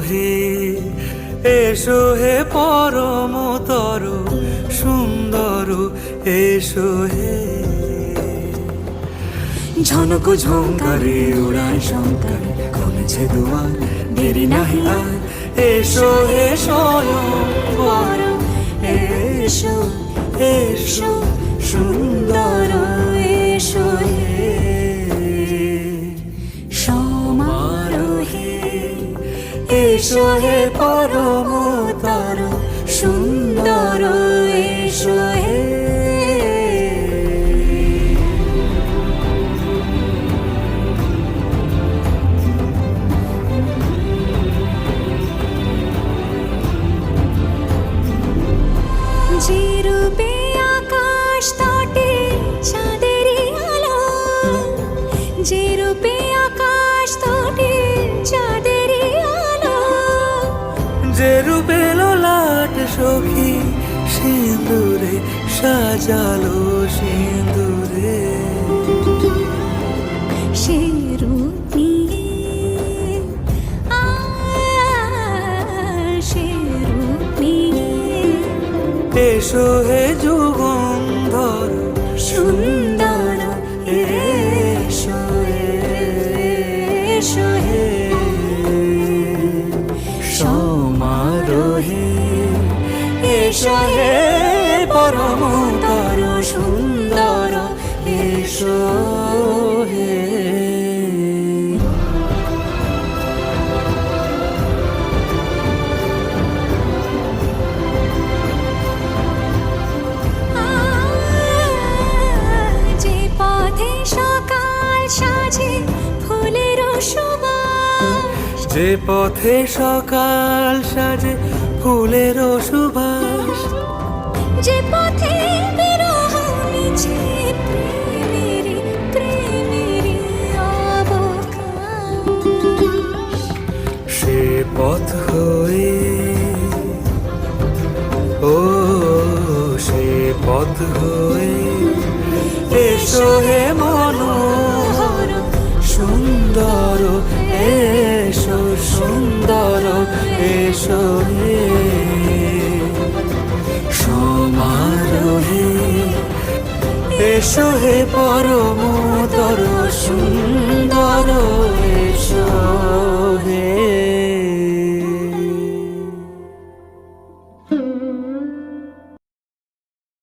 হে এসো হে পরমতর সুন্দর এসো হে। ঝনক ঝঙ্কারে উড়ায় শঙ্কার খুলেছে দুয়ার দেরি নাহি আর। এসো হে স্বয়ংবর এসো এসো সুন্দর এসো হে সমারোহে। এসো হে পরমতর সুন্দর এসো হে। যে রূপে আকাশ তটে চাঁদেরই আলো, যে রূপে আকাশ তটে চাঁদেরই আলো, যে রূপে ললাট সখী সিঁদুরে সাজালো সিঁদুরে। সে রূপ নিয়ে সে রূপ নিয়ে এসো হে যুগন্ধর সুন্দর এসো এসো হে সমারোহে। এসো হে পরমতর সুন্দর এসো হে। যে পথে সকাল সাজে ফুলের সুবাস, যে পথে বিরহ মিছে প্রেমেরই প্রেমেরই অবকাশ, সে পথ হয়ে ও সে পথ হয়ে এসো হে মনোহর সুন্দর এসো সুন্দর এসো হে সমারোহে। এসো হে পরমতর সুন্দর